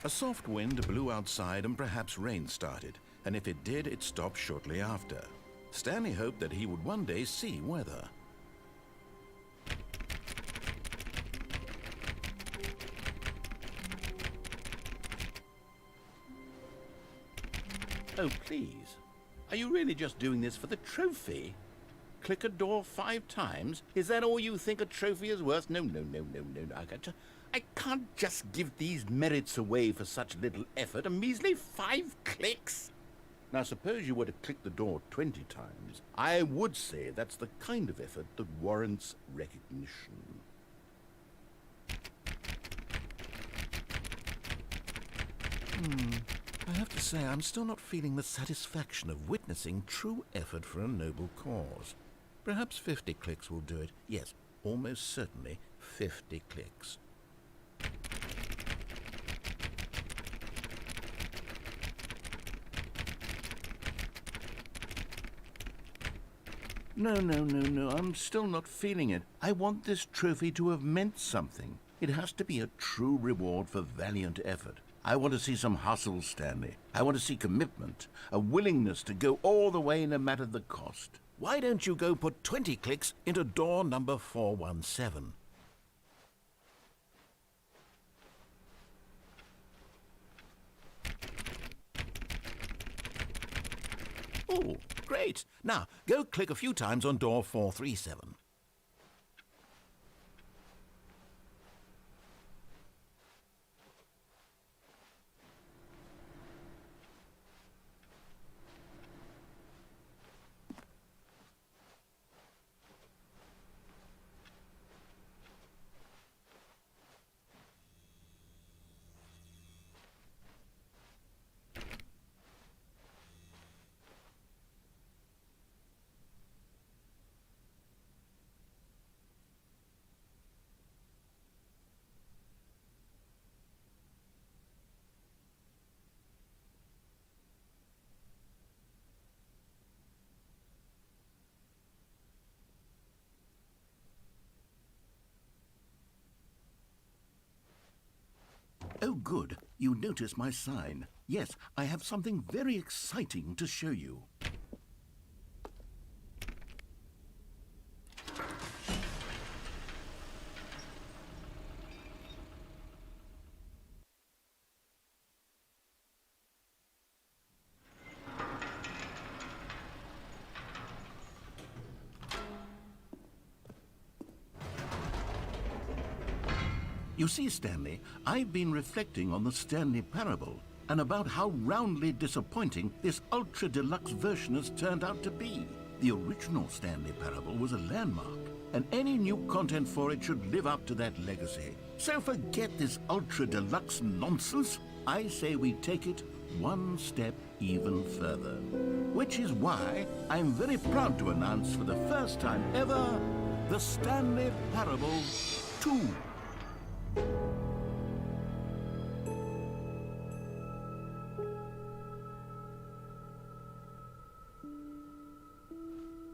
A soft wind blew outside and perhaps rain started, and if it did, it stopped shortly after. Stanley hoped that he would one day see weather. Oh, please. Are you really just doing this for the trophy? Click a door 5 times? Is that all you think a trophy is worth? No. I can't just give these merits away for such little effort. A measly 5 clicks? Now, suppose you were to click the door 20 times. I would say that's the kind of effort that warrants recognition. I have to say, I'm still not feeling the satisfaction of witnessing true effort for a noble cause. Perhaps 50 clicks will do it. Yes, almost certainly 50 clicks. No, I'm still not feeling it. I want this trophy to have meant something. It has to be a true reward for valiant effort. I want to see some hustle, Stanley. I want to see commitment, a willingness to go all the way no matter the cost. Why don't you go put 20 clicks into door number 417? Oh, great. Now, go click a few times on door 437. Oh, good. You notice my sign. Yes, I have something very exciting to show you. You see, Stanley, I've been reflecting on the Stanley Parable and about how roundly disappointing this ultra-deluxe version has turned out to be. The original Stanley Parable was a landmark, and any new content for it should live up to that legacy. So forget this ultra-deluxe nonsense. I say we take it one step even further. Which is why I'm very proud to announce for the first time ever, the Stanley Parable 2.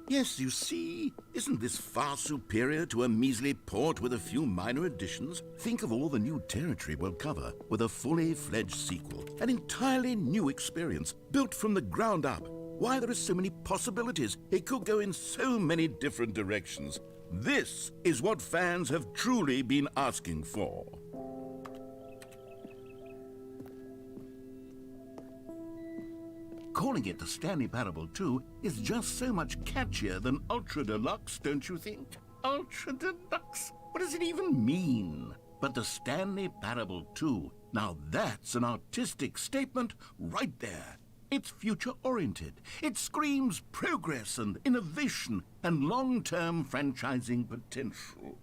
Yes, you see, isn't this far superior to a measly port with a few minor additions? Think of all the new territory we'll cover with a fully fledged sequel, an entirely new experience, built from the ground up. Why, there are so many possibilities. It could go in so many different directions. This is what fans have truly been asking for. Calling it the Stanley Parable 2 is just so much catchier than Ultra Deluxe, don't you think? Ultra Deluxe? What does it even mean? But the Stanley Parable 2, now that's an artistic statement right there. It's future-oriented. It screams progress and innovation and long-term franchising potential.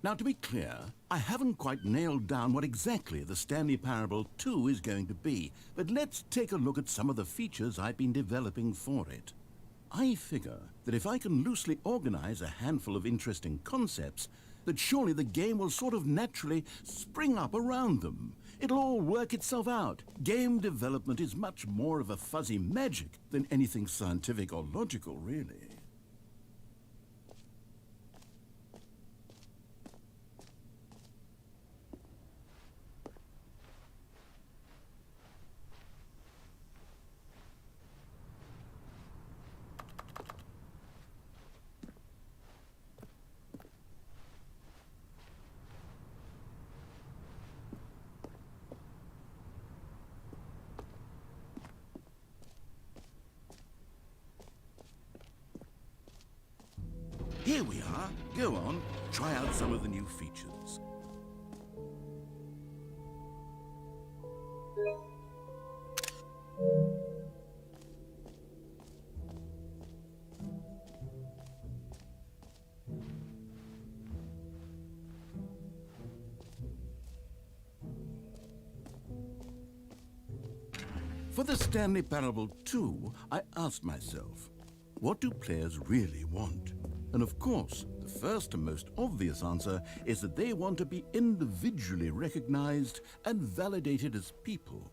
Now, to be clear, I haven't quite nailed down what exactly the Stanley Parable 2 is going to be, but let's take a look at some of the features I've been developing for it. I figure that if I can loosely organize a handful of interesting concepts, that surely the game will sort of naturally spring up around them. It'll all work itself out. Game development is much more of a fuzzy magic than anything scientific or logical, really. Here we are. Go on, try out some of the new features. For the Stanley Parable 2, I asked myself, what do players really want? And of course, the first and most obvious answer is that they want to be individually recognized and validated as people.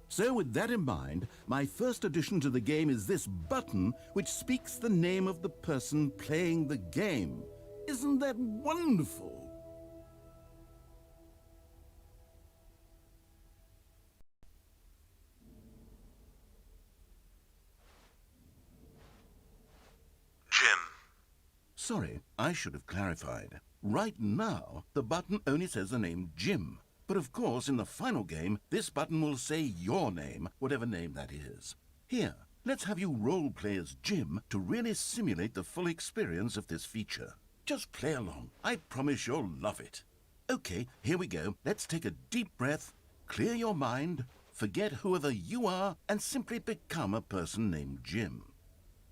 So with that in mind, my first addition to the game is this button which speaks the name of the person playing the game. Isn't that wonderful? Jim. Sorry, I should have clarified. Right now, the button only says the name Jim. But of course, in the final game, this button will say your name, whatever name that is. Here, let's have you role-play as Jim to really simulate the full experience of this feature. Just play along. I promise you'll love it. Okay, here we go. Let's take a deep breath, clear your mind, forget whoever you are, and simply become a person named Jim.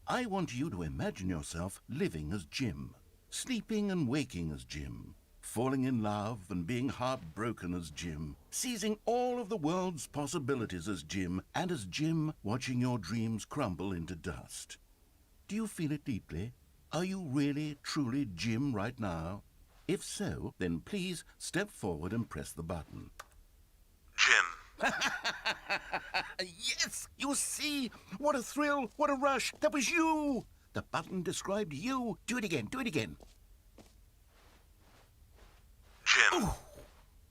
I want you to imagine yourself living as Jim, sleeping and waking as Jim, falling in love and being heartbroken as Jim, seizing all of the world's possibilities as Jim, and as Jim watching your dreams crumble into dust. Do you feel it deeply? Are you really, truly Jim right now? If so, then please step forward and press the button. Jim. Yes! You see? What a thrill! What a rush! That was you! The button described you. Do it again. Do it again. Jim. Ooh,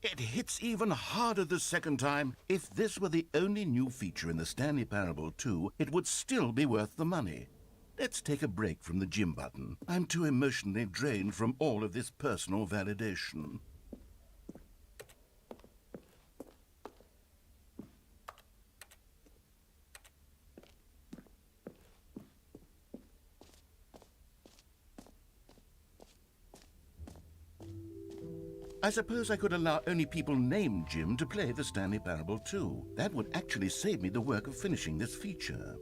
it hits even harder the second time. If this were the only new feature in the Stanley Parable 2, it would still be worth the money. Let's take a break from the Jim button. I'm too emotionally drained from all of this personal validation. I suppose I could allow only people named Jim to play the Stanley Parable 2. That would actually save me the work of finishing this feature.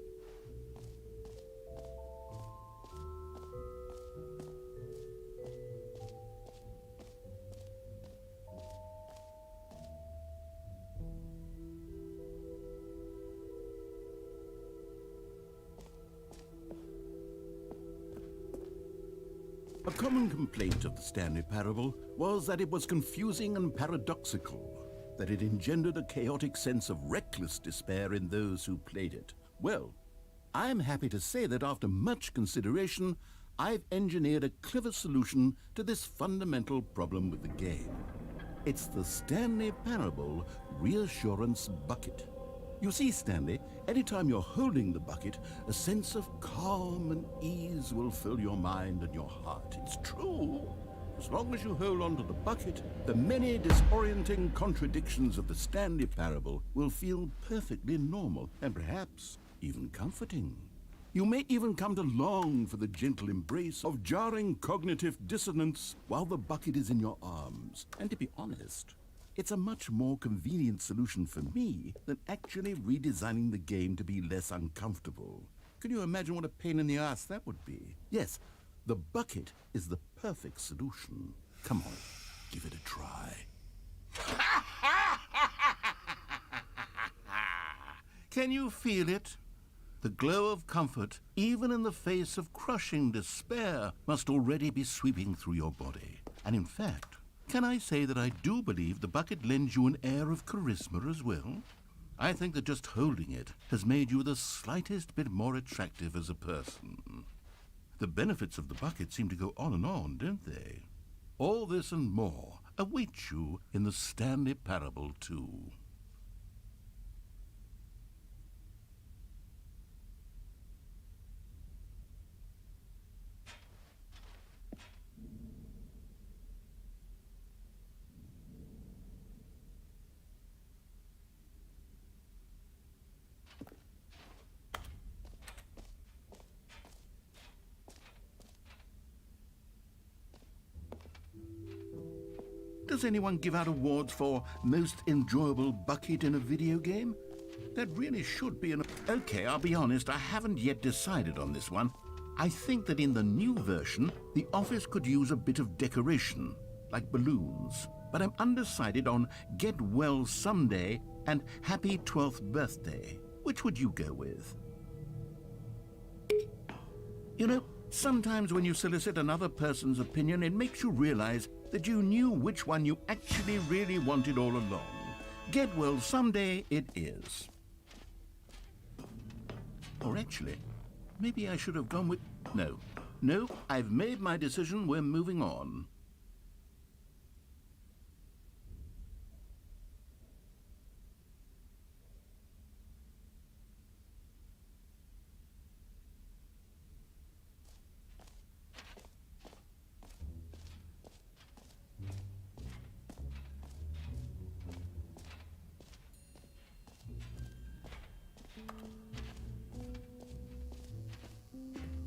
A common complaint of the Stanley Parable was that it was confusing and paradoxical, that it engendered a chaotic sense of reckless despair in those who played it. Well, I'm happy to say that after much consideration, I've engineered a clever solution to this fundamental problem with the game. It's the Stanley Parable Reassurance Bucket. You see, Stanley, anytime you're holding the bucket, a sense of calm and ease will fill your mind and your heart. It's true. As long as you hold on to the bucket, the many disorienting contradictions of the Stanley Parable will feel perfectly normal and perhaps even comforting. You may even come to long for the gentle embrace of jarring cognitive dissonance while the bucket is in your arms. And to be honest, it's a much more convenient solution for me than actually redesigning the game to be less uncomfortable. Can you imagine what a pain in the ass that would be? Yes, the bucket is the perfect solution. Come on, give it a try. Can you feel it? The glow of comfort, even in the face of crushing despair, must already be sweeping through your body. And in fact, can I say that I do believe the bucket lends you an air of charisma as well? I think that just holding it has made you the slightest bit more attractive as a person. The benefits of the bucket seem to go on, don't they? All this and more await you in the Stanley Parable too. Does anyone give out awards for most enjoyable bucket in a video game? That really should be an... Okay, I'll be honest, I haven't yet decided on this one. I think that in the new version, the office could use a bit of decoration, like balloons. But I'm undecided on Get Well Someday and Happy 12th Birthday. Which would you go with? You know, sometimes when you solicit another person's opinion, it makes you realize that you knew which one you actually really wanted all along. Get Well Someday it is. Or actually, maybe I should have gone with... No, I've made my decision, we're moving on.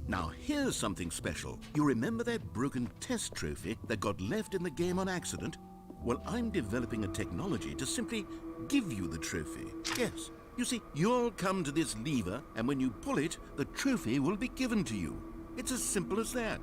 Now, here's something special. You remember that broken test trophy that got left in the game on accident? Well, I'm developing a technology to simply give you the trophy. Yes. You see, you'll come to this lever, and when you pull it, the trophy will be given to you. It's as simple as that.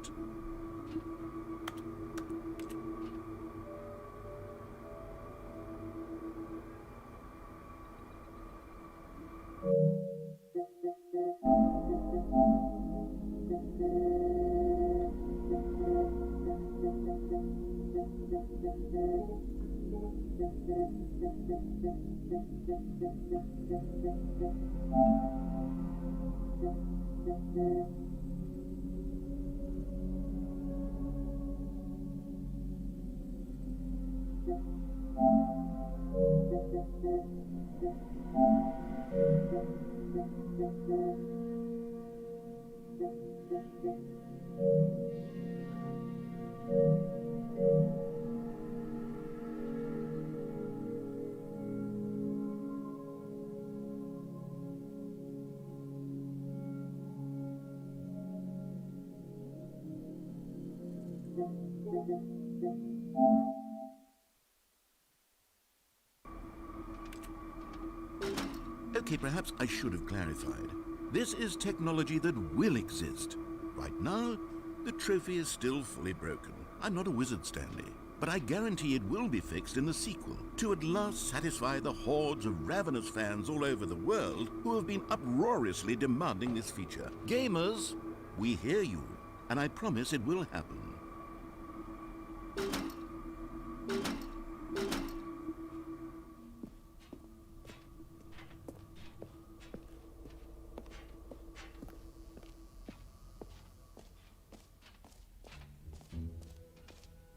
Okay, perhaps I should have clarified. This is technology that will exist. Right now, the trophy is still fully broken. I'm not a wizard, Stanley, but I guarantee it will be fixed in the sequel to at last satisfy the hordes of ravenous fans all over the world who have been uproariously demanding this feature. Gamers, we hear you, and I promise it will happen.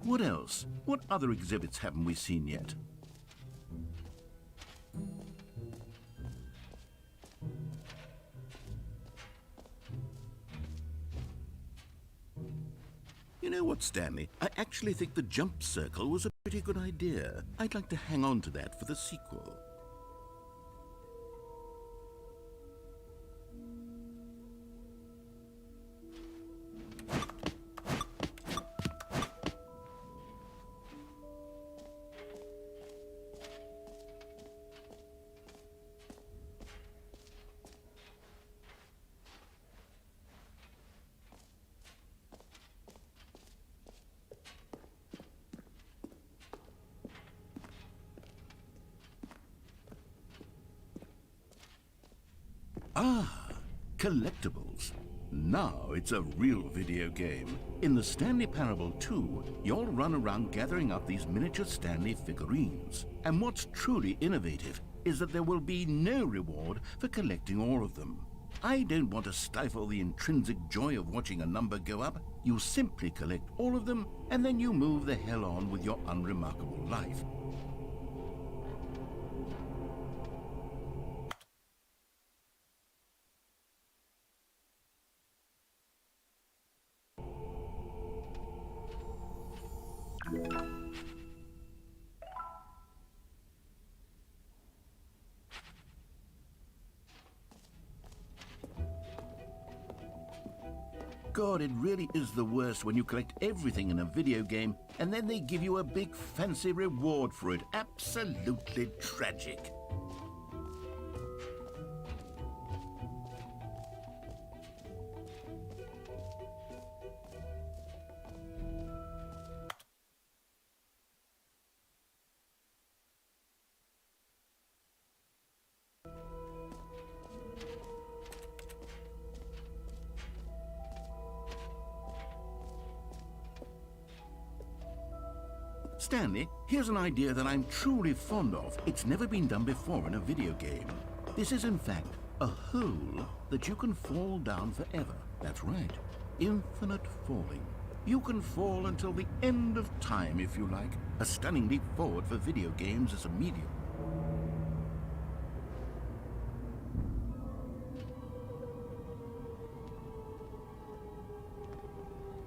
What else? What other exhibits haven't we seen yet? You know what, Stanley? I actually think the jump circle was a pretty good idea. I'd like to hang on to that for the sequel. collectibles. Now it's a real video game. In the Stanley Parable 2, you'll run around gathering up these miniature Stanley figurines. And what's truly innovative is that there will be no reward for collecting all of them. I don't want to stifle the intrinsic joy of watching a number go up. You simply collect all of them, and then you move the hell on with your unremarkable life. God, it really is the worst when you collect everything in a video game and then they give you a big fancy reward for it. Absolutely tragic. Stanley, here's an idea that I'm truly fond of. It's never been done before in a video game. This is, in fact, a hole that you can fall down forever. That's right. Infinite falling. You can fall until the end of time, if you like. A stunning leap forward for video games as a medium.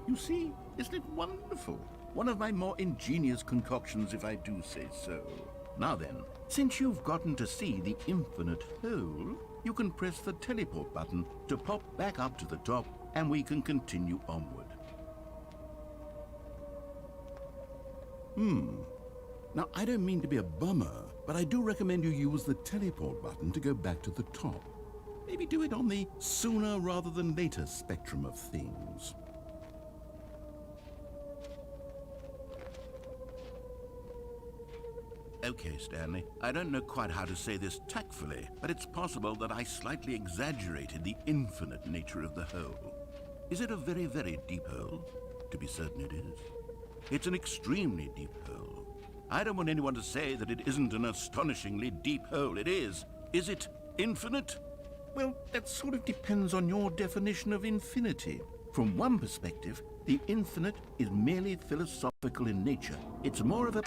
You see, isn't it wonderful? One of my more ingenious concoctions, if I do say so. Now then, since you've gotten to see the infinite hole, you can press the teleport button to pop back up to the top, and we can continue onward. Now, I don't mean to be a bummer, but I do recommend you use the teleport button to go back to the top. Maybe do it on the sooner rather than later spectrum of things. Okay, Stanley, I don't know quite how to say this tactfully, but it's possible that I slightly exaggerated the infinite nature of the hole. Is it a very, very deep hole? To be certain it is. It's an extremely deep hole. I don't want anyone to say that it isn't an astonishingly deep hole. It is. Is it infinite? Well, that sort of depends on your definition of infinity. From one perspective, the infinite is merely philosophical in nature. It's more of a...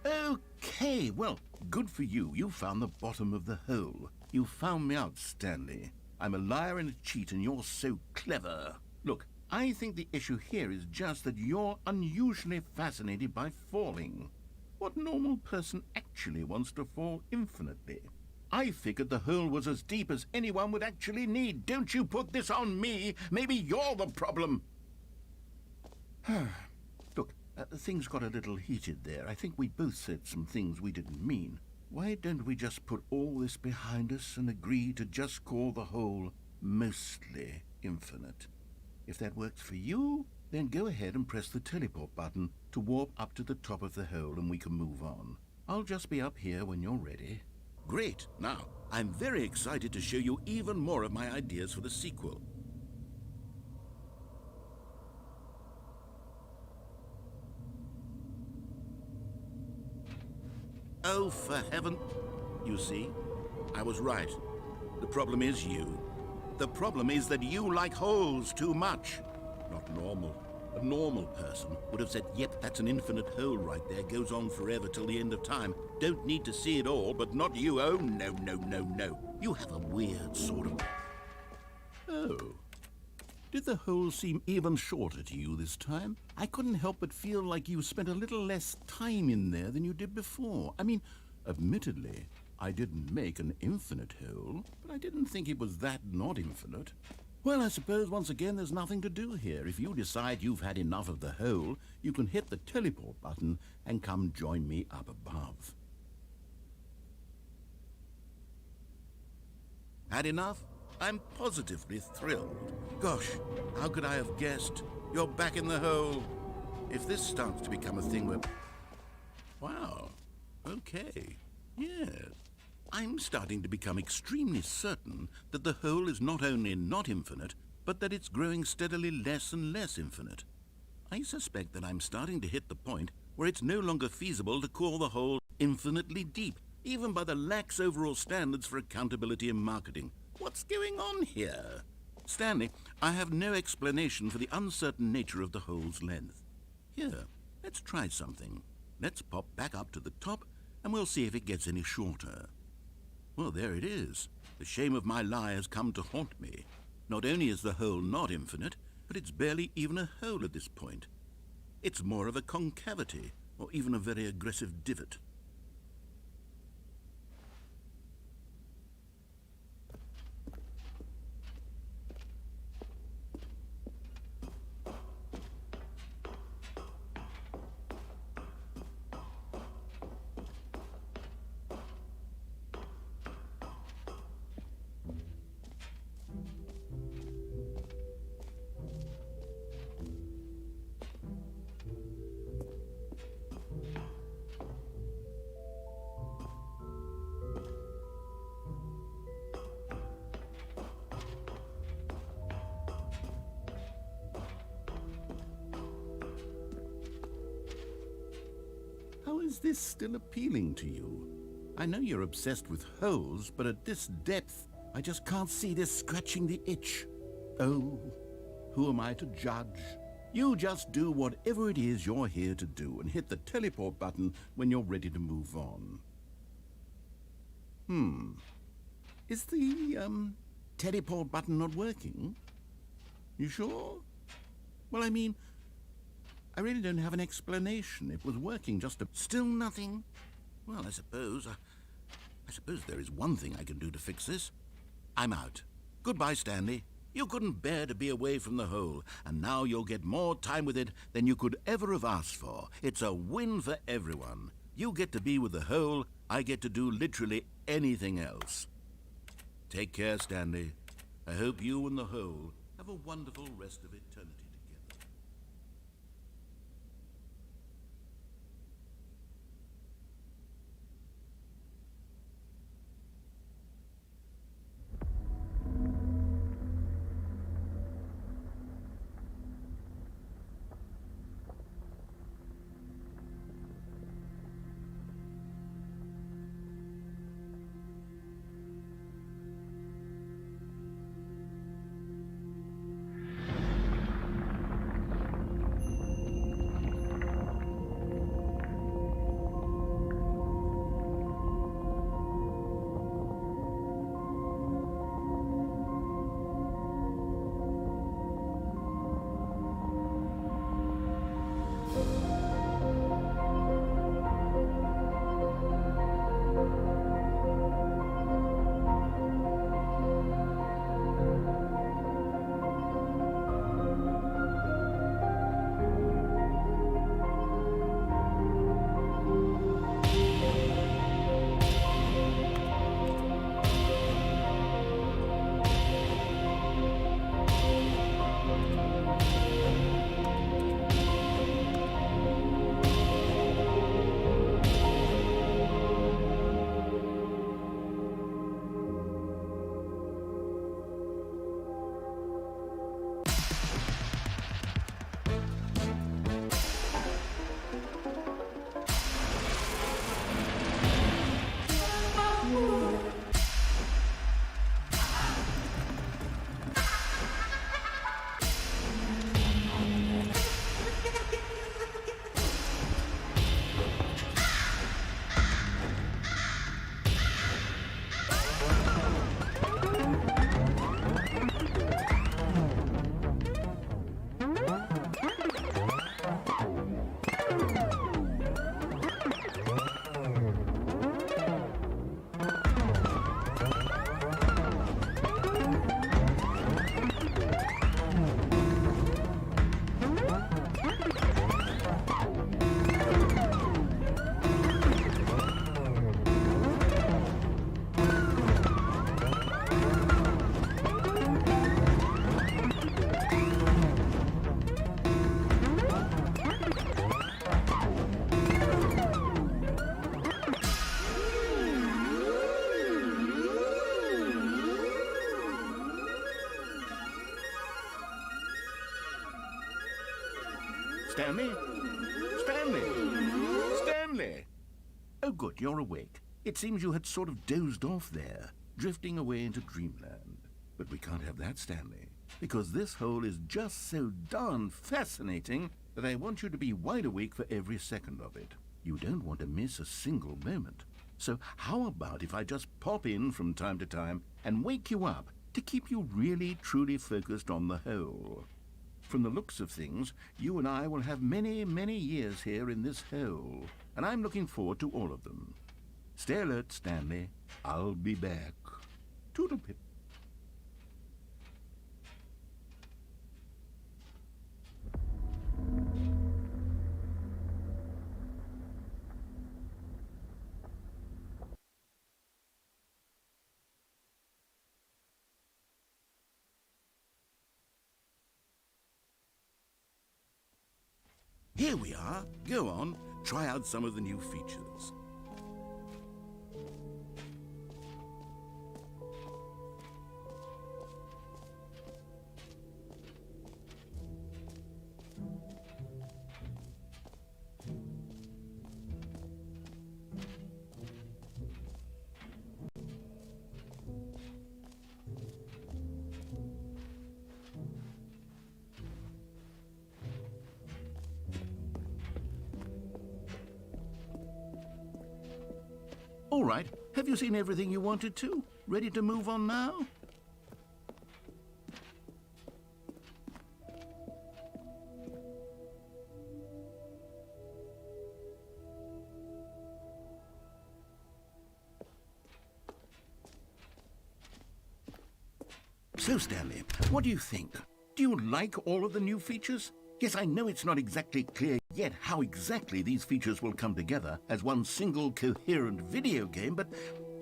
Okay, well, good for you. You found the bottom of the hole. You found me out, Stanley. I'm a liar and a cheat, and you're so clever. Look, I think the issue here is just that you're unusually fascinated by falling. What normal person actually wants to fall infinitely? I figured the hole was as deep as anyone would actually need. Don't you put this on me. Maybe you're the problem. Look, things got a little heated there. I think we both said some things we didn't mean. Why don't we just put all this behind us and agree to just call the hole mostly infinite? If that works for you, then go ahead and press the teleport button to warp up to the top of the hole and we can move on. I'll just be up here when you're ready. Great. Now, I'm very excited to show you even more of my ideas for the sequel. Oh, for heaven... You see, I was right. The problem is you. The problem is that you like holes too much. Not normal. A normal person would have said, yep, that's an infinite hole right there, goes on forever till the end of time. Don't need to see it all, but not you. Oh, no, no, no, no. You have a weird sort of... Oh. Did the hole seem even shorter to you this time? I couldn't help but feel like you spent a little less time in there than you did before. I mean, admittedly, I didn't make an infinite hole, but I didn't think it was that not infinite. Well, I suppose once again there's nothing to do here. If you decide you've had enough of the hole, you can hit the teleport button and come join me up above. Had enough? I'm positively thrilled. Gosh, how could I have guessed? You're back in the hole. If this starts to become a thing where... Wow. Okay. Yes. I'm starting to become extremely certain that the whole is not only not infinite, but that it's growing steadily less and less infinite. I suspect that I'm starting to hit the point where it's no longer feasible to call the whole infinitely deep, even by the lax overall standards for accountability in marketing. What's going on here? Stanley, I have no explanation for the uncertain nature of the hole's length. Here, let's try something. Let's pop back up to the top, and we'll see if it gets any shorter. Well, there it is. The shame of my lie has come to haunt me. Not only is the hole not infinite, but it's barely even a hole at this point. It's more of a concavity, or even a very aggressive divot. How is this still appealing to you? I know you're obsessed with holes, but at this depth, I just can't see this scratching the itch. Oh, who am I to judge? You just do whatever it is you're here to do and hit the teleport button when you're ready to move on. Is the, teleport button not working? You sure? Well, I mean, I really don't have an explanation. It was working just a... Still nothing? Well, I suppose there is one thing I can do to fix this. I'm out. Goodbye, Stanley. You couldn't bear to be away from the hole, and now you'll get more time with it than you could ever have asked for. It's a win for everyone. You get to be with the hole, I get to do literally anything else. Take care, Stanley. I hope you and the hole have a wonderful rest of eternity. Stanley? Stanley? Stanley? Oh, good, you're awake. It seems you had sort of dozed off there, drifting away into dreamland. But we can't have that, Stanley, because this hole is just so darn fascinating that I want you to be wide awake for every second of it. You don't want to miss a single moment. So how about if I just pop in from time to time and wake you up to keep you really, truly focused on the hole? From the looks of things, you and I will have many, many years here in this hole, and I'm looking forward to all of them. Stay alert, Stanley. I'll be back. Toodle-pip. Here we are. Go on, try out some of the new features. All right, have you seen everything you wanted to? Ready to move on now? So, Stanley, what do you think? Do you like all of the new features? Yes, I know it's not exactly clear yet how exactly these features will come together as one single coherent video game, but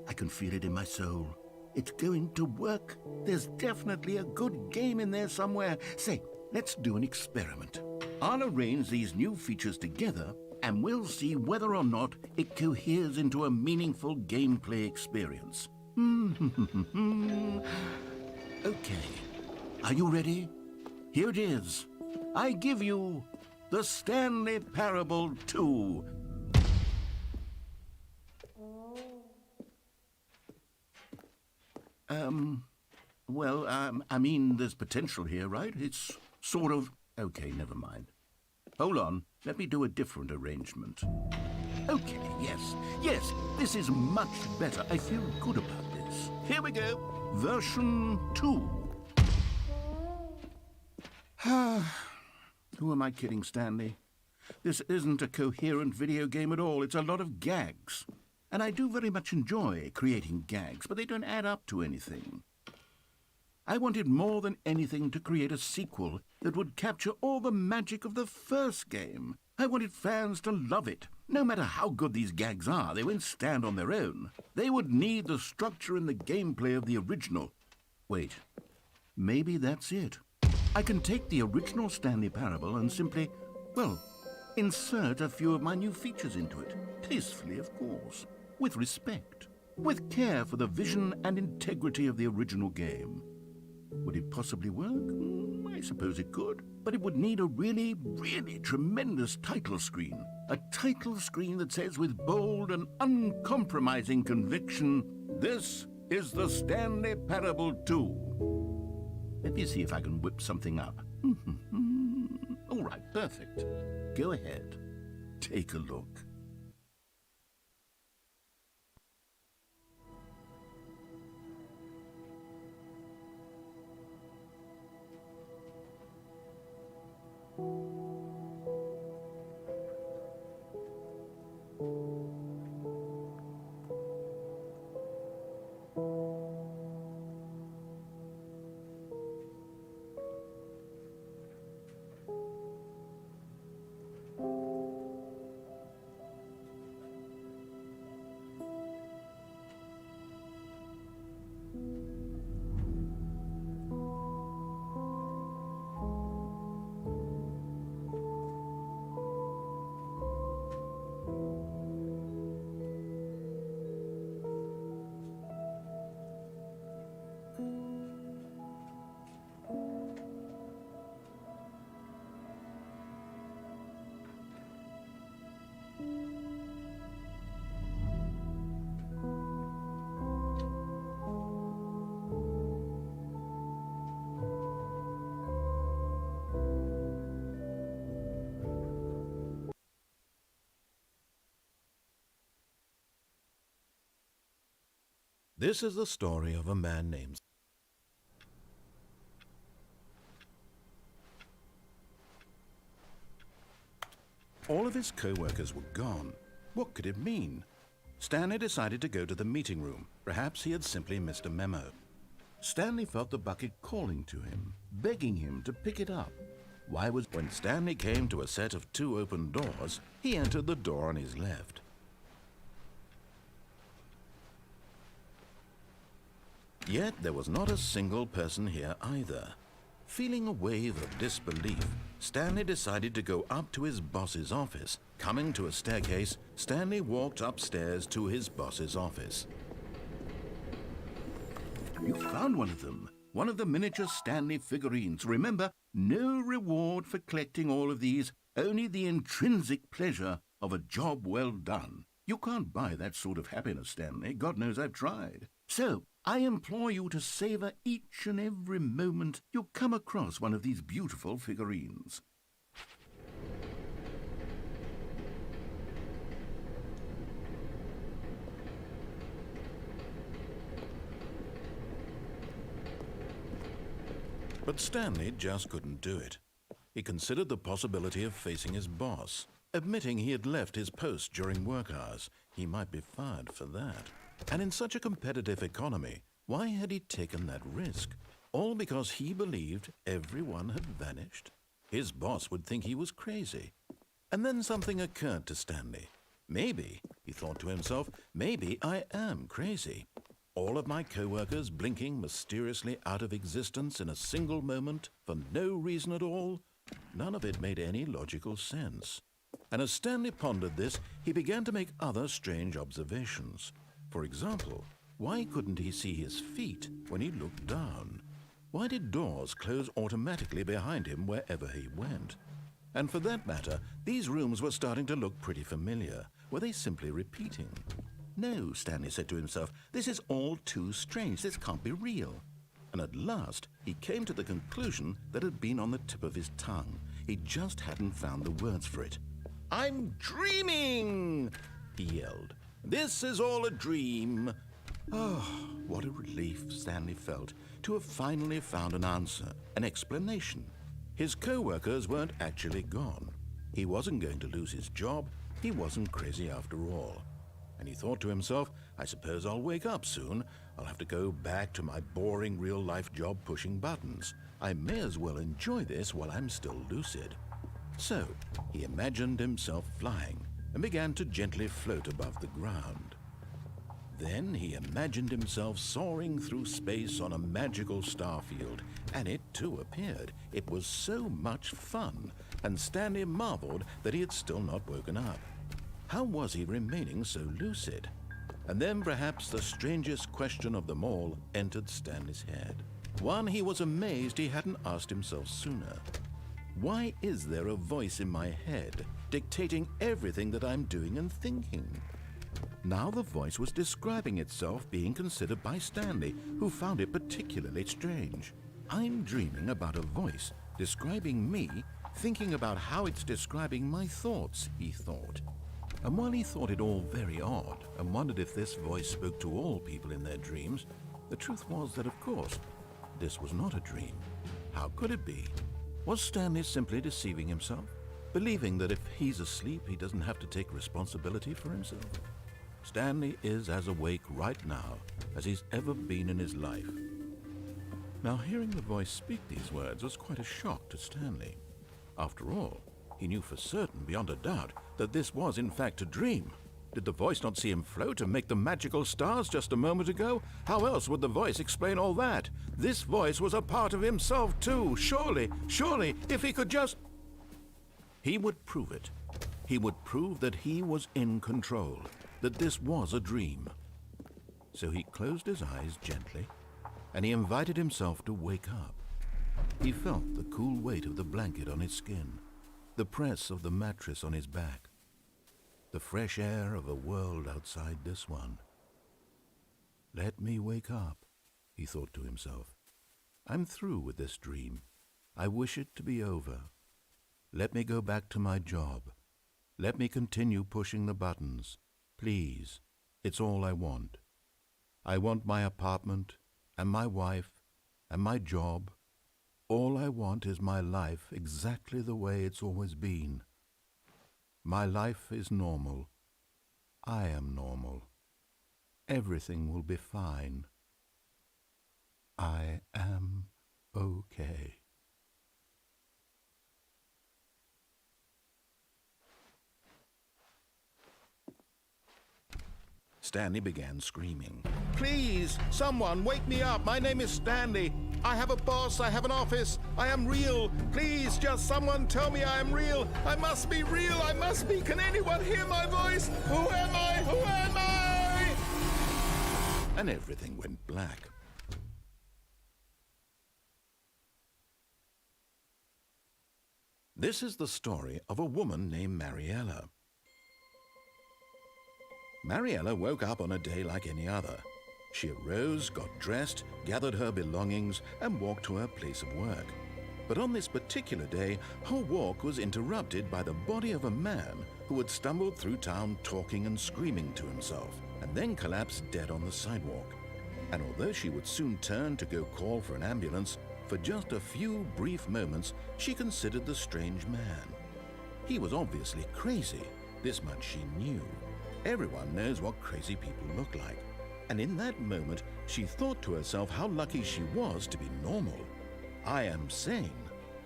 I can feel it in my soul. It's going to work. There's definitely a good game in there somewhere. Say, let's do an experiment. I'll arrange these new features together, and we'll see whether or not it coheres into a meaningful gameplay experience. Okay, are you ready? Here it is. I give you the Stanley Parable 2. I mean, there's potential here, right? It's sort of... Okay, never mind. Hold on, let me do a different arrangement. Okay, yes, this is much better. I feel good about this. Here we go. Version 2. Who am I kidding, Stanley? This isn't a coherent video game at all. It's a lot of gags. And I do very much enjoy creating gags, but they don't add up to anything. I wanted more than anything to create a sequel that would capture all the magic of the first game. I wanted fans to love it. No matter how good these gags are, they won't stand on their own. They would need the structure and the gameplay of the original. Wait, maybe that's it. I can take the original Stanley Parable and simply, well, insert a few of my new features into it. Tastefully, of course. With respect. With care for the vision and integrity of the original game. Would it possibly work? I suppose it could. But it would need a really, really tremendous title screen. A title screen that says with bold and uncompromising conviction, "This is the Stanley Parable 2. Let me see if I can whip something up. All right, perfect. Go ahead. Take a look. This is the story of a man named... All of his co-workers were gone. What could it mean? Stanley decided to go to the meeting room. Perhaps he had simply missed a memo. Stanley felt the bucket calling to him, begging him to pick it up. When Stanley came to a set of 2 open doors, he entered the door on his left. Yet there was not a single person here either. Feeling a wave of disbelief, Stanley decided to go up to his boss's office. Coming to a staircase, Stanley walked upstairs to his boss's office. You found one of them. One of the miniature Stanley figurines. Remember, no reward for collecting all of these, only the intrinsic pleasure of a job well done. You can't buy that sort of happiness, Stanley. God knows I've tried. So, I implore you to savor each and every moment you come across one of these beautiful figurines. But Stanley just couldn't do it. He considered the possibility of facing his boss. Admitting he had left his post during work hours, he might be fired for that. And in such a competitive economy, why had he taken that risk? All because he believed everyone had vanished? His boss would think he was crazy. And then something occurred to Stanley. Maybe, he thought to himself, maybe I am crazy. All of my co-workers blinking mysteriously out of existence in a single moment for no reason at all? None of it made any logical sense. And as Stanley pondered this, he began to make other strange observations. For example, why couldn't he see his feet when he looked down? Why did doors close automatically behind him wherever he went? And for that matter, these rooms were starting to look pretty familiar. Were they simply repeating? No, Stanley said to himself, this is all too strange. This can't be real. And at last, he came to the conclusion that had been on the tip of his tongue. He just hadn't found the words for it. "I'm dreaming!" he yelled. "This is all a dream." Oh, what a relief Stanley felt to have finally found an answer, an explanation. His co-workers weren't actually gone. He wasn't going to lose his job. He wasn't crazy after all. And he thought to himself, I suppose I'll wake up soon. I'll have to go back to my boring real-life job pushing buttons. I may as well enjoy this while I'm still lucid. So, he imagined himself flying and began to gently float above the ground. Then he imagined himself soaring through space on a magical starfield, and it too appeared. It was so much fun, and Stanley marveled that he had still not woken up. How was he remaining so lucid? And then perhaps the strangest question of them all entered Stanley's head. One he was amazed he hadn't asked himself sooner. Why is there a voice in my head dictating everything that I'm doing and thinking? Now the voice was describing itself being considered by Stanley, who found it particularly strange. I'm dreaming about a voice describing me, thinking about how it's describing my thoughts, he thought. And while he thought it all very odd and wondered if this voice spoke to all people in their dreams, the truth was that, of course, this was not a dream. How could it be? Was Stanley simply deceiving himself, believing that if he's asleep, he doesn't have to take responsibility for himself? Stanley is as awake right now as he's ever been in his life. Now, hearing the voice speak these words was quite a shock to Stanley. After all, he knew for certain, beyond a doubt, that this was in fact a dream. Did the voice not see him float and make the magical stars just a moment ago? How else would the voice explain all that? This voice was a part of himself too. Surely, if he could just... He would prove it. He would prove that he was in control, that this was a dream. So he closed his eyes gently, and he invited himself to wake up. He felt the cool weight of the blanket on his skin, the press of the mattress on his back. the fresh air of a world outside this one. Let me wake up, he thought to himself. I'm through with this dream. I wish it to be over. Let me go back to my job. Let me continue pushing the buttons. Please, it's all I want. I want my apartment, and my wife, and my job. All I want is my life exactly the way it's always been. My life is normal. I am normal. Everything will be fine. I am okay. Stanley began screaming. Please, someone, wake me up. My name is Stanley. I have a boss. I have an office. I am real. Please, just someone tell me I am real. I must be real. I must be. Can anyone hear my voice? Who am I? Who am I? And everything went black. This is the story of a woman named Mariella. Mariella woke up on a day like any other. She arose, got dressed, gathered her belongings, and walked to her place of work. But on this particular day, her walk was interrupted by the body of a man who had stumbled through town talking and screaming to himself, and then collapsed dead on the sidewalk. And although she would soon turn to go call for an ambulance, for just a few brief moments she considered the strange man. He was obviously crazy, this much she knew. Everyone knows what crazy people look like. And in that moment, she thought to herself how lucky she was to be normal. I am sane.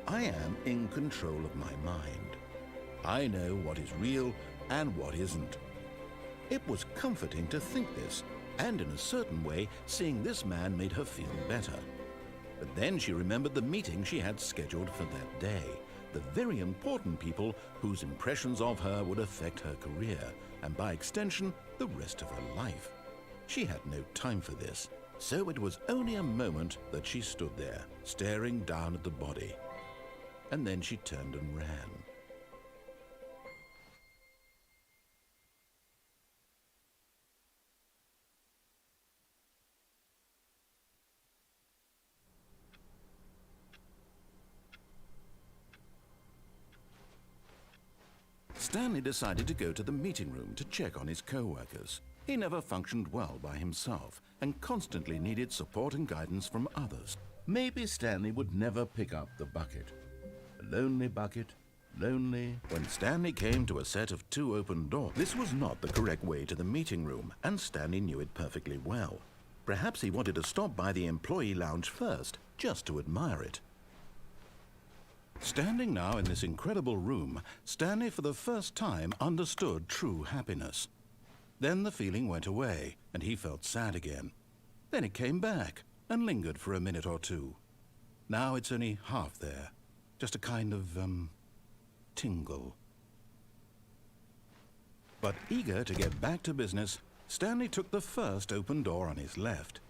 I am in control of my mind. I know what is real and what isn't. It was comforting to think this, and in a certain way, seeing this man made her feel better. But then she remembered the meeting she had scheduled for that day, the very important people whose impressions of her would affect her career, and by extension, the rest of her life. She had no time for this, so it was only a moment that she stood there, staring down at the body. And then she turned and ran. Stanley decided to go to the meeting room to check on his co-workers. He never functioned well by himself and constantly needed support and guidance from others. Maybe Stanley would never pick up the bucket. A lonely bucket, lonely. When Stanley came to a set of 2 open doors, this was not the correct way to the meeting room, and Stanley knew it perfectly well. Perhaps he wanted to stop by the employee lounge first, just to admire it. Standing now in this incredible room, Stanley for the first time understood true happiness. Then the feeling went away, and he felt sad again. Then it came back, and lingered for a minute or two. Now it's only half there, just a kind of, tingle. But eager to get back to business, Stanley took the first open door on his left.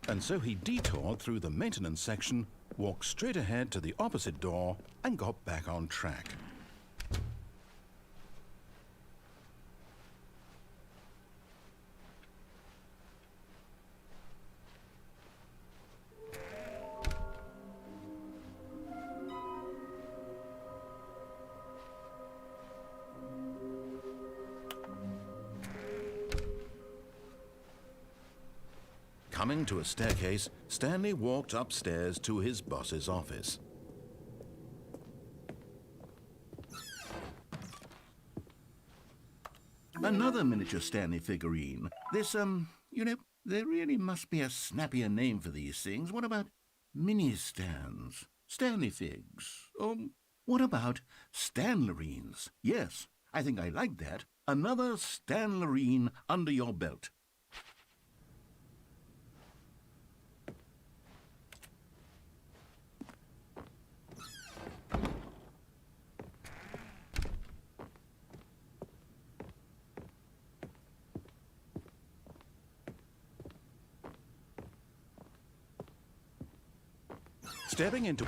And so he detoured through the maintenance section, walked straight ahead to the opposite door, and got back on track. Coming to a staircase, Stanley walked upstairs to his boss's office. Another miniature Stanley figurine. This, there really must be a snappier name for these things. What about mini-stands? Stanley figs? What about Stanlerines? Yes, I think I like that. Another Stanlerine under your belt. Stepping into...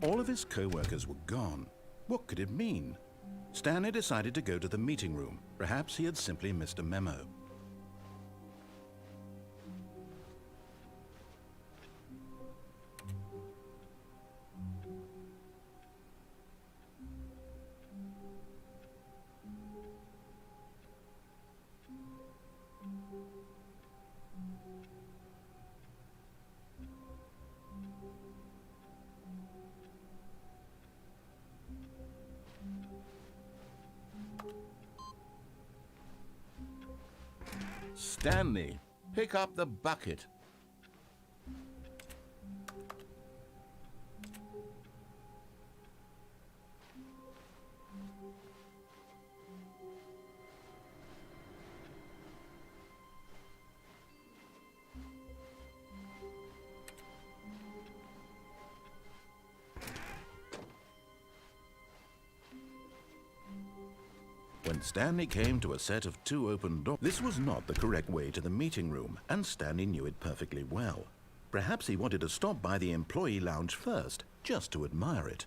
All of his co-workers were gone. What could it mean? Stanley decided to go to the meeting room. Perhaps he had simply missed a memo. Stanley, pick up the bucket. When Stanley came to a set of 2 open doors, this was not the correct way to the meeting room, and Stanley knew it perfectly well. Perhaps he wanted to stop by the employee lounge first, just to admire it.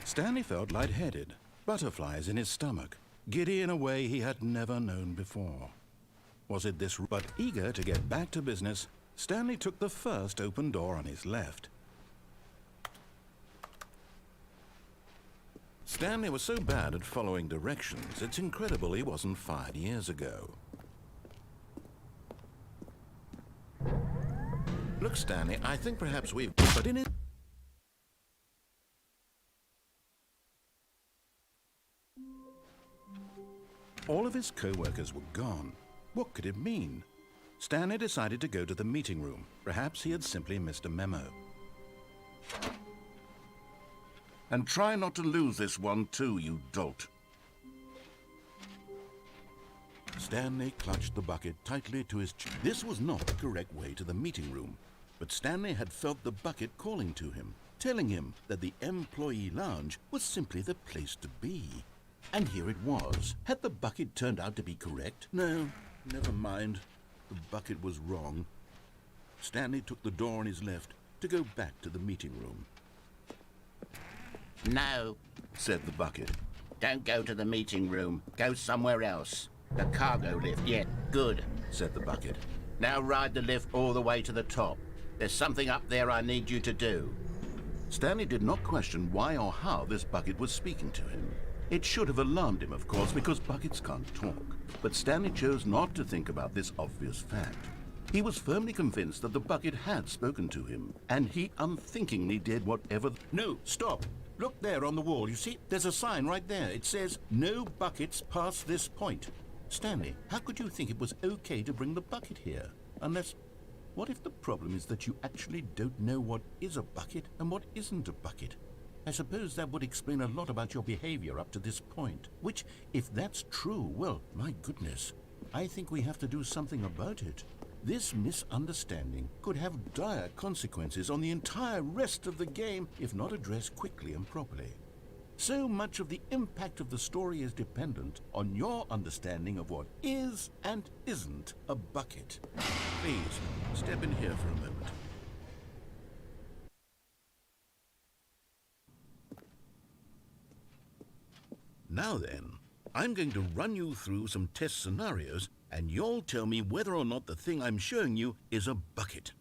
Stanley felt lightheaded, butterflies in his stomach, giddy in a way he had never known before. Was it this? But eager to get back to business, Stanley took the first open door on his left. Stanley was so bad at following directions, it's incredible he wasn't fired years ago. Look, Stanley, I think perhaps we've... But in it... All of his co-workers were gone. What could it mean? Stanley decided to go to the meeting room. Perhaps he had simply missed a memo. And try not to lose this one too, you dolt. Stanley clutched the bucket tightly to his chest. This was not the correct way to the meeting room, but Stanley had felt the bucket calling to him, telling him that the employee lounge was simply the place to be. And here it was. Had the bucket turned out to be correct? No, never mind. The bucket was wrong. Stanley took the door on his left to go back to the meeting room. No, Said the bucket. don't go to the meeting room. Go somewhere else. The cargo lift, yeah, good. Said the bucket. Now ride the lift all the way to the top. There's something up there I need you to do. Stanley did not question why or how this bucket was speaking to him. It should have alarmed him, of course, because buckets can't talk. But Stanley chose not to think about this obvious fact. He was firmly convinced that the bucket had spoken to him, and he unthinkingly did whatever... No, stop. Look there on the wall. You see, there's a sign right there. It says, "No buckets past this point." Stanley, how could you think it was okay to bring the bucket here? Unless... What if the problem is that you actually don't know what is a bucket and what isn't a bucket? I suppose that would explain a lot about your behavior up to this point. Which, if that's true, well, my goodness, I think we have to do something about it. This misunderstanding could have dire consequences on the entire rest of the game if not addressed quickly and properly. So much of the impact of the story is dependent on your understanding of what is and isn't a bucket. Please, step in here for a moment. Now then, I'm going to run you through some test scenarios, and you'll tell me whether or not the thing I'm showing you is a bucket.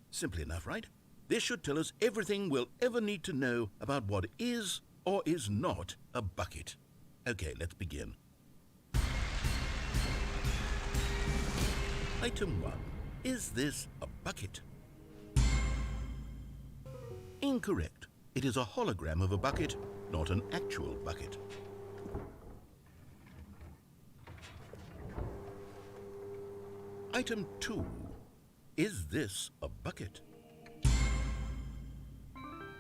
Simple enough, right? This should tell us everything we'll ever need to know about what is or is not a bucket. Okay, let's begin. Item 1. Is this a bucket? Incorrect. It is a hologram of a bucket, not an actual bucket. Item 2. Is this a bucket?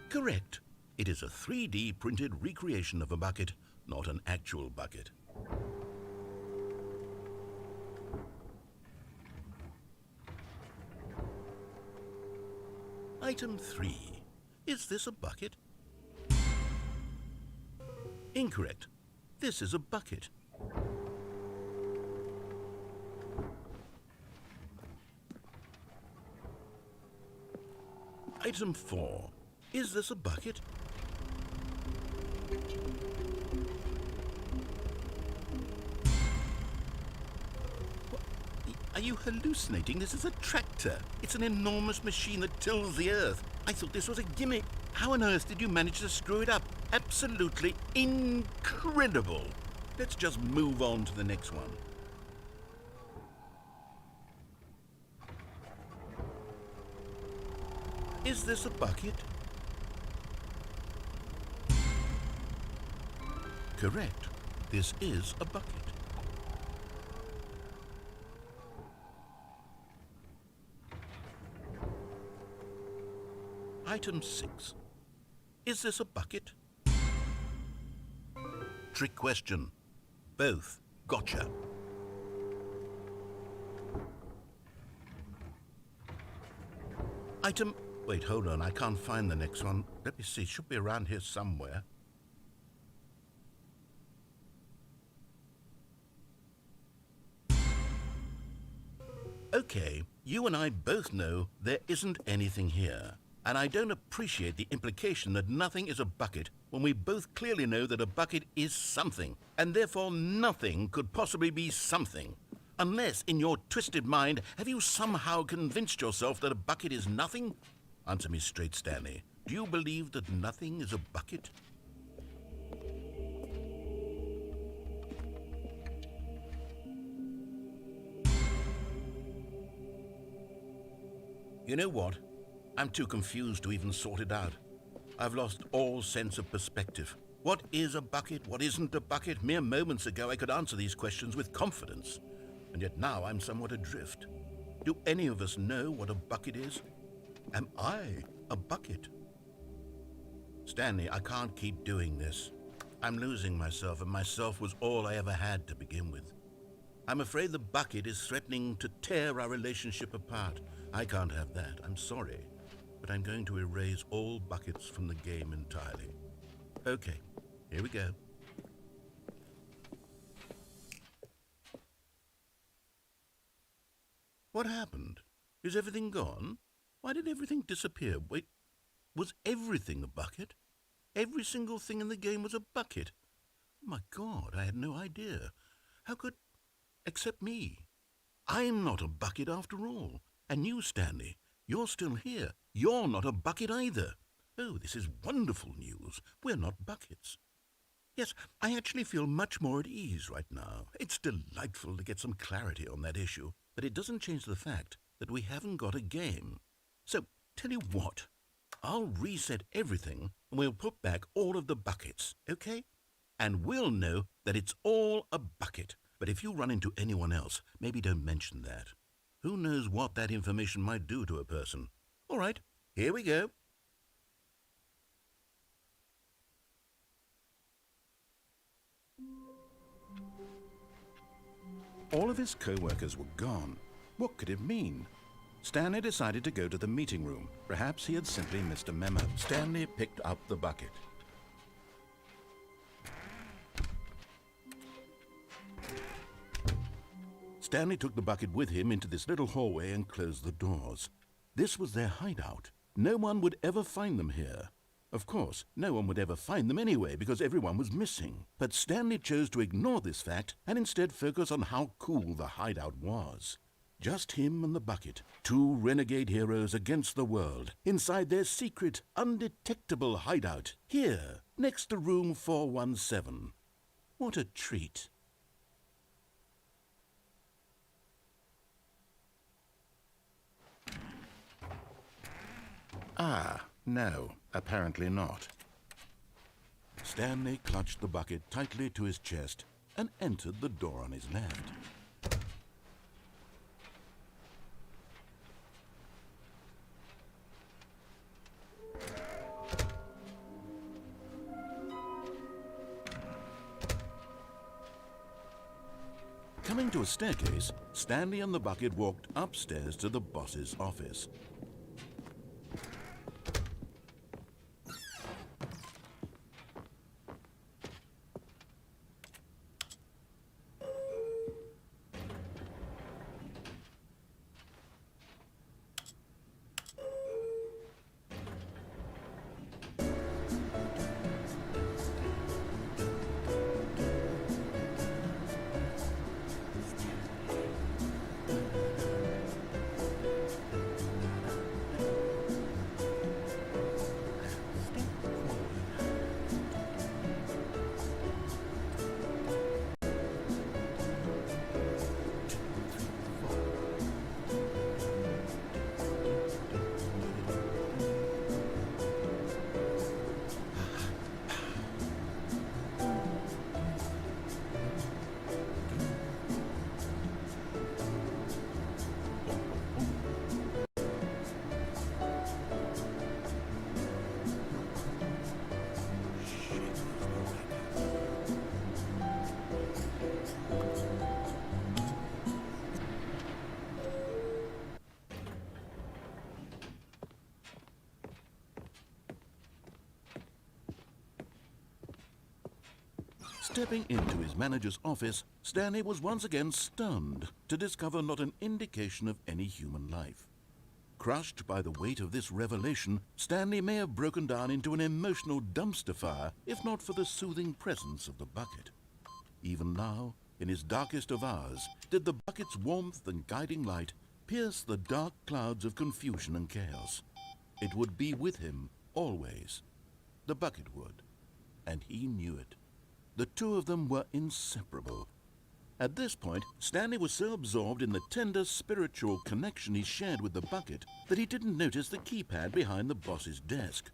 Correct. It is a 3D printed recreation of a bucket, not an actual bucket. Item 3. Is this a bucket? Incorrect. This is a bucket. Item 4. Is this a bucket? What? Are you hallucinating? This is a tractor. It's an enormous machine that tills the earth. I thought this was a gimmick. How on earth did you manage to screw it up? Absolutely incredible. Let's just move on to the next one. Is this a bucket? Correct. This is a bucket. Item 6. Is this a bucket? Trick question. Both. Gotcha. Item... Wait, hold on. I can't find the next one. Let me see. It should be around here somewhere. Okay, you and I both know there isn't anything here. And I don't appreciate the implication that nothing is a bucket when we both clearly know that a bucket is something, and therefore nothing could possibly be something. Unless, in your twisted mind, have you somehow convinced yourself that a bucket is nothing? Answer me straight, Stanley. Do you believe that nothing is a bucket? You know what? I'm too confused to even sort it out. I've lost all sense of perspective. What is a bucket? What isn't a bucket? Mere moments ago I could answer these questions with confidence. And yet now I'm somewhat adrift. Do any of us know what a bucket is? Am I a bucket? Stanley, I can't keep doing this. I'm losing myself, and myself was all I ever had to begin with. I'm afraid the bucket is threatening to tear our relationship apart. I can't have that. I'm sorry. But I'm going to erase all buckets from the game entirely. Okay, here we go. What happened? Is everything gone? Why did everything disappear? Wait, was everything a bucket? Every single thing in the game was a bucket. Oh my God, I had no idea. How could... except me. I'm not a bucket after all. And you, Stanley, you're still here. You're not a bucket either. Oh, this is wonderful news. We're not buckets. Yes, I actually feel much more at ease right now. It's delightful to get some clarity on that issue, but it doesn't change the fact that we haven't got a game. So, tell you what, I'll reset everything and we'll put back all of the buckets, okay? And we'll know that it's all a bucket. But if you run into anyone else, maybe don't mention that. Who knows what that information might do to a person? All right, here we go. All of his co-workers were gone. What could it mean? Stanley decided to go to the meeting room. Perhaps he had simply missed a memo. Stanley picked up the bucket. Stanley took the bucket with him into this little hallway and closed the doors. This was their hideout. No one would ever find them here. Of course, no one would ever find them anyway because everyone was missing. But Stanley chose to ignore this fact and instead focus on how cool the hideout was. Just him and the bucket, two renegade heroes against the world, inside their secret, undetectable hideout, here, next to room 417. What a treat. Ah, no, apparently not. Stanley clutched the bucket tightly to his chest and entered the door on his left. Coming to a staircase, Stanley and the bucket walked upstairs to the boss's office. Stepping into his manager's office, Stanley was once again stunned to discover not an indication of any human life. Crushed by the weight of this revelation, Stanley may have broken down into an emotional dumpster fire if not for the soothing presence of the bucket. Even now, in his darkest of hours, did the bucket's warmth and guiding light pierce the dark clouds of confusion and chaos. It would be with him always. The bucket would, and he knew it. The two of them were inseparable. At this point, Stanley was so absorbed in the tender spiritual connection he shared with the bucket that he didn't notice the keypad behind the boss's desk.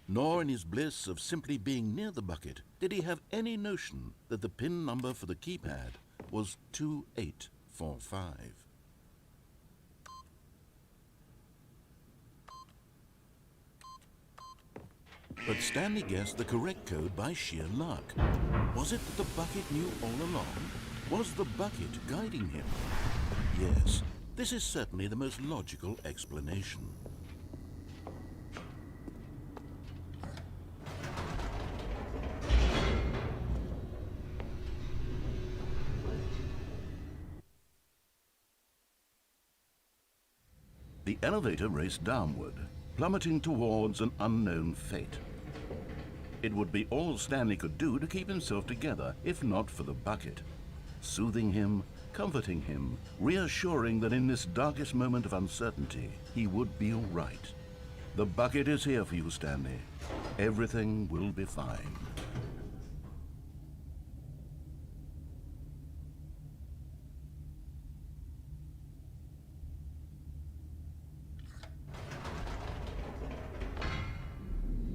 Nor in his bliss of simply being near the bucket did he have any notion that the PIN number for the keypad was 2845. But Stanley guessed the correct code by sheer luck. Was it that the bucket knew all along? Was the bucket guiding him? Yes, this is certainly the most logical explanation. The elevator raced downward, plummeting towards an unknown fate. It would be all Stanley could do to keep himself together, if not for the bucket. Soothing him, comforting him, reassuring that in this darkest moment of uncertainty, he would be all right. The bucket is here for you, Stanley. Everything will be fine.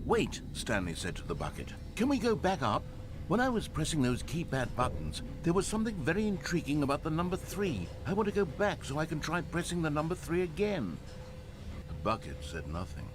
Wait, Stanley said to the bucket. Can we go back up? When I was pressing those keypad buttons, there was something very intriguing about the number 3. I want to go back so I can try pressing the number 3 again. The bucket said nothing.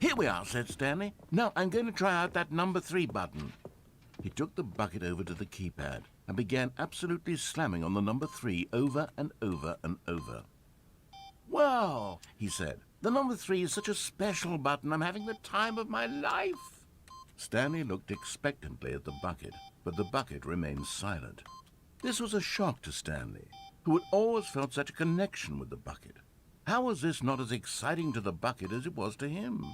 Here we are, said Stanley. Now I'm going to try out that number 3 button. He took the bucket over to the keypad and began absolutely slamming on the number 3 over and over and over. Wow, he said. The number 3 is such a special button. I'm having the time of my life. Stanley looked expectantly at the bucket, but the bucket remained silent. This was a shock to Stanley, who had always felt such a connection with the bucket. How was this not as exciting to the bucket as it was to him?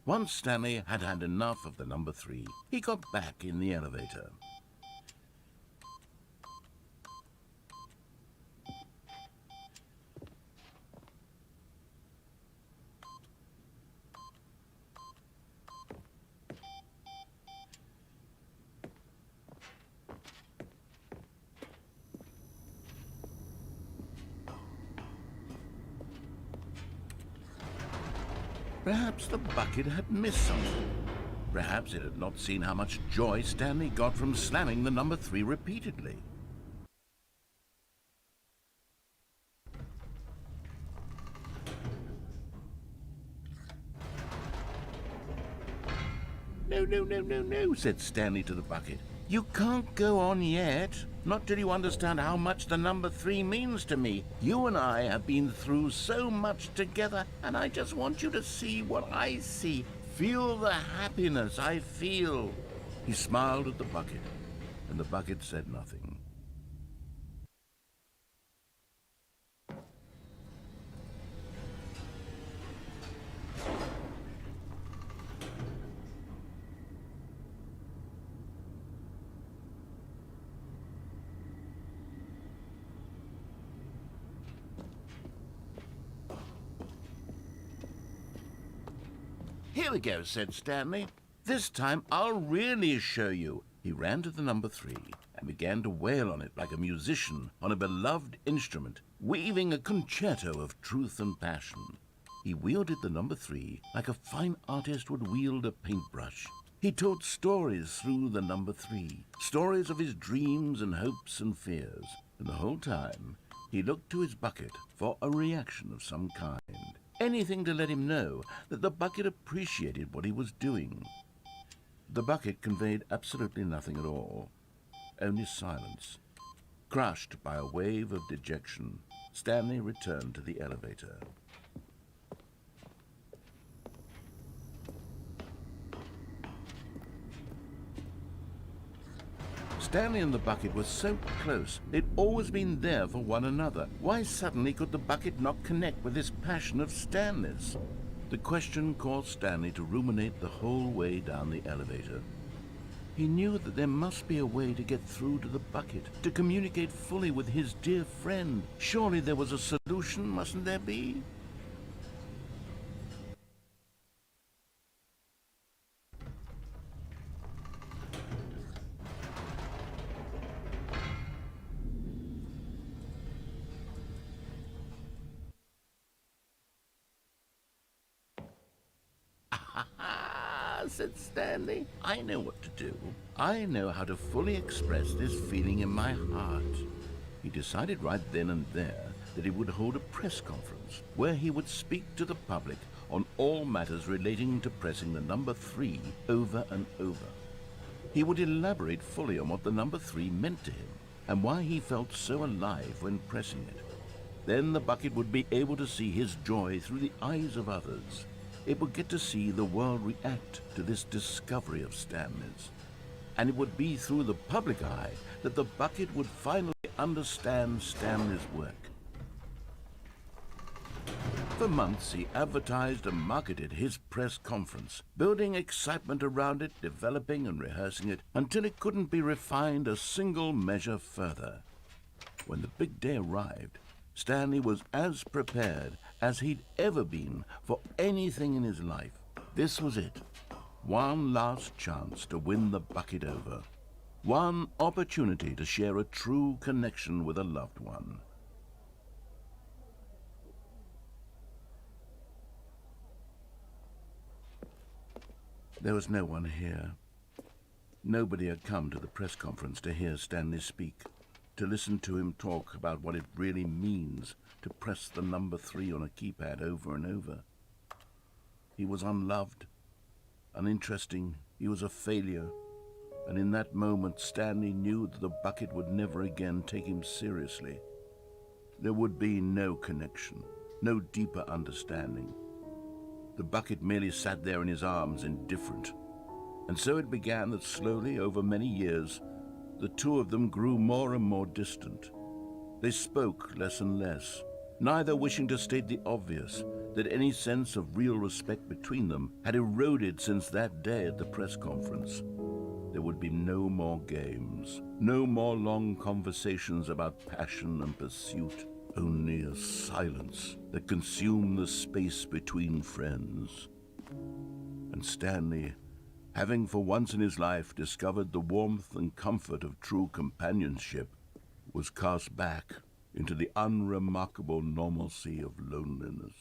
Once Stanley had had enough of the number 3, he got back in the elevator. Perhaps the bucket had missed something. Perhaps it had not seen how much joy Stanley got from slamming the number 3 repeatedly. No, said Stanley to the bucket. You can't go on yet. Not till you understand how much the number 3 means to me. You and I have been through so much together, and I just want you to see what I see. Feel the happiness I feel. He smiled at the bucket, and the bucket said nothing. Here we go, said Stanley. This time I'll really show you. He ran to the number 3 and began to wail on it like a musician on a beloved instrument, weaving a concerto of truth and passion. He wielded the number 3 like a fine artist would wield a paintbrush. He told stories through the number 3, stories of his dreams and hopes and fears, and the whole time he looked to his bucket for a reaction of some kind. Anything to let him know that the bucket appreciated what he was doing. The bucket conveyed absolutely nothing at all, only silence. Crushed by a wave of dejection, Stanley returned to the elevator. Stanley and the bucket were so close. They'd always been there for one another. Why suddenly could the bucket not connect with this passion of Stanley's? The question caused Stanley to ruminate the whole way down the elevator. He knew that there must be a way to get through to the bucket, to communicate fully with his dear friend. Surely there was a solution, mustn't there be? Said Stanley. I know what to do. I know how to fully express this feeling in my heart. He decided right then and there that he would hold a press conference where he would speak to the public on all matters relating to pressing the number 3 over and over. He would elaborate fully on what the number 3 meant to him and why he felt so alive when pressing it. Then the bucket would be able to see his joy through the eyes of others. It would get to see the world react to this discovery of Stanley's. And it would be through the public eye that the bucket would finally understand Stanley's work. For months he advertised and marketed his press conference, building excitement around it, developing and rehearsing it, until it couldn't be refined a single measure further. When the big day arrived, Stanley was as prepared as he'd ever been for anything in his life. This was it. One last chance to win the bucket over. One opportunity to share a true connection with a loved one. There was no one here. Nobody had come to the press conference to hear Stanley speak, to listen to him talk about what it really means to press the number 3 on a keypad over and over. He was unloved, uninteresting, he was a failure, and in that moment Stanley knew that the bucket would never again take him seriously. There would be no connection, no deeper understanding. The bucket merely sat there in his arms, indifferent. And so it began that slowly, over many years, the two of them grew more and more distant. They spoke less and less, neither wishing to state the obvious, that any sense of real respect between them had eroded since that day at the press conference. There would be no more games, no more long conversations about passion and pursuit, only a silence that consumed the space between friends. And Stanley, having for once in his life discovered the warmth and comfort of true companionship, was cast back into the unremarkable normalcy of loneliness.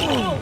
Oh!